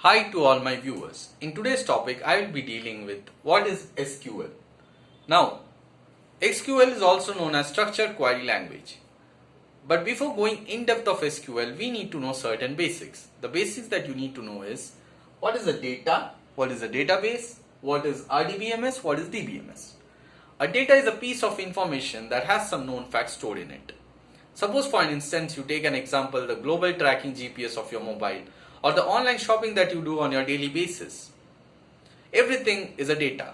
Hi to all my viewers. In today's topic, I will be dealing with what is SQL. Now, SQL is also known as Structured Query Language. But before going in depth of SQL, we need to know certain basics. The basics that you need to know is what is the data, what is a database, what is RDBMS, what is DBMS. A data is a piece of information that has some known facts stored in it. Suppose for an instance you take an example, the global tracking GPS of your mobile or the online shopping that you do on your daily basis. Everything is a data.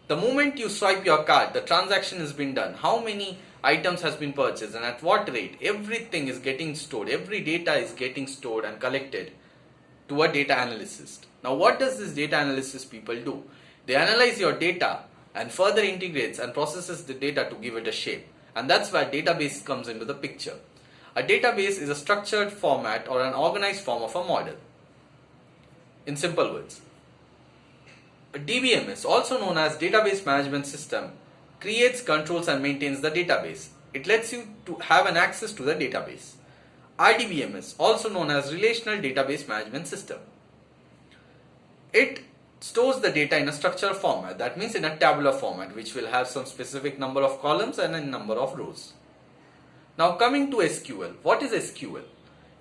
The moment you swipe your card, the transaction has been done, how many items has been purchased and at what rate, everything is getting stored, every data is getting stored and collected to a data analyst. Now what does this data analysis people do? They analyze your data and further integrates and processes the data to give it a shape. And that's where database comes into the picture. A database is a structured format or an organized form of a model. In simple words, a DBMS, also known as Database Management System, creates, controls and maintains the database. It lets you to have an access to the database. RDBMS, also known as Relational Database Management System. It stores the data in a structured format, that means in a tabular format, which will have some specific number of columns and a number of rows. Now coming to SQL, what is SQL?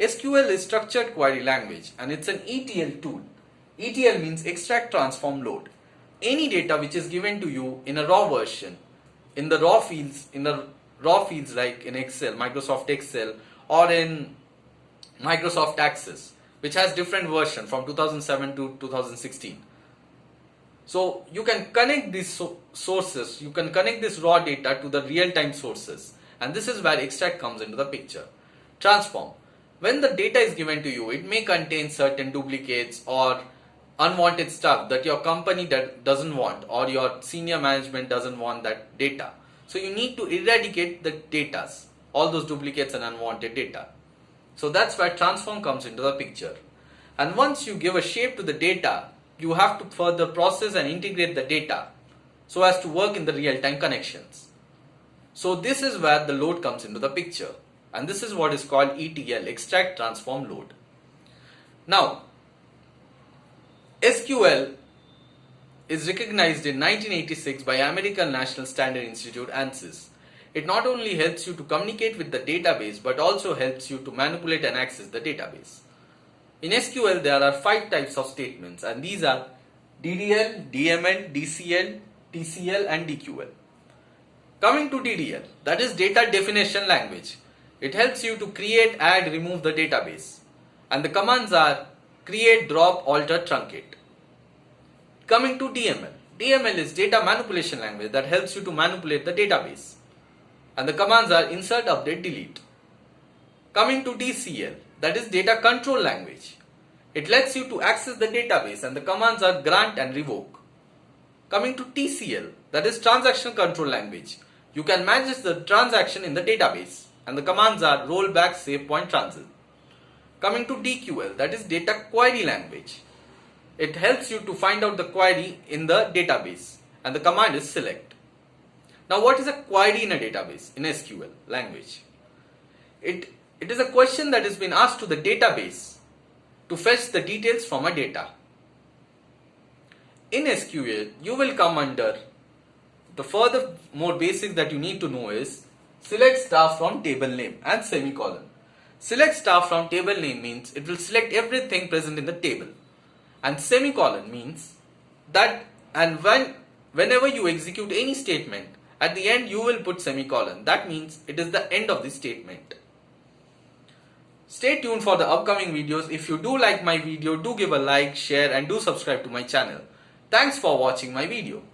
SQL is Structured Query Language and it's an ETL tool. ETL means extract, transform, load. Any data which is given to you in a raw version, in the raw fields like in Excel, Microsoft Excel, or in Microsoft Access, which has different version from 2007 to 2016. So you can connect these sources, you can connect this raw data to the real-time sources. And this is where extract comes into the picture. Transform. When the data is given to you, it may contain certain duplicates or unwanted stuff that your company doesn't want or your senior management doesn't want that data. So you need to eradicate the data, all those duplicates and unwanted data. So that's where transform comes into the picture. And once you give a shape to the data, you have to further process and integrate the data so as to work in the real-time connections. So this is where the load comes into the picture, and this is what is called ETL, extract, transform, load. Now, SQL is recognized in 1986 by American National Standard Institute ANSYS. It not only helps you to communicate with the database but also helps you to manipulate and access the database. In SQL there are 5 types of statements, and these are DDL, DML, DCL, TCL and DQL. Coming to DDL, that is Data Definition Language. It helps you to create, add, remove the database. And the commands are create, drop, alter, truncate. Coming to DML. DML is Data Manipulation Language that helps you to manipulate the database. And the commands are insert, update, delete. Coming to DCL, that is Data Control Language. It lets you to access the database and the commands are grant and revoke. Coming to TCL, that is Transaction Control Language. You can manage the transaction in the database and the commands are rollback, save point, transit. Coming to DQL, that is Data Query Language. It helps you to find out the query in the database and the command is select. Now what is a query in a database in SQL language? It is a question that has been asked to the database to fetch the details from a data. In SQL, you will come under the further more basic that you need to know is select star from table name and semicolon. Select star from table name means it will select everything present in the table, and semicolon means that and whenever you execute any statement, at the end you will put semicolon. That means it is the end of the statement. Stay tuned for the upcoming videos. If you do like my video, do give a like, share and do subscribe to my channel. Thanks for watching my video.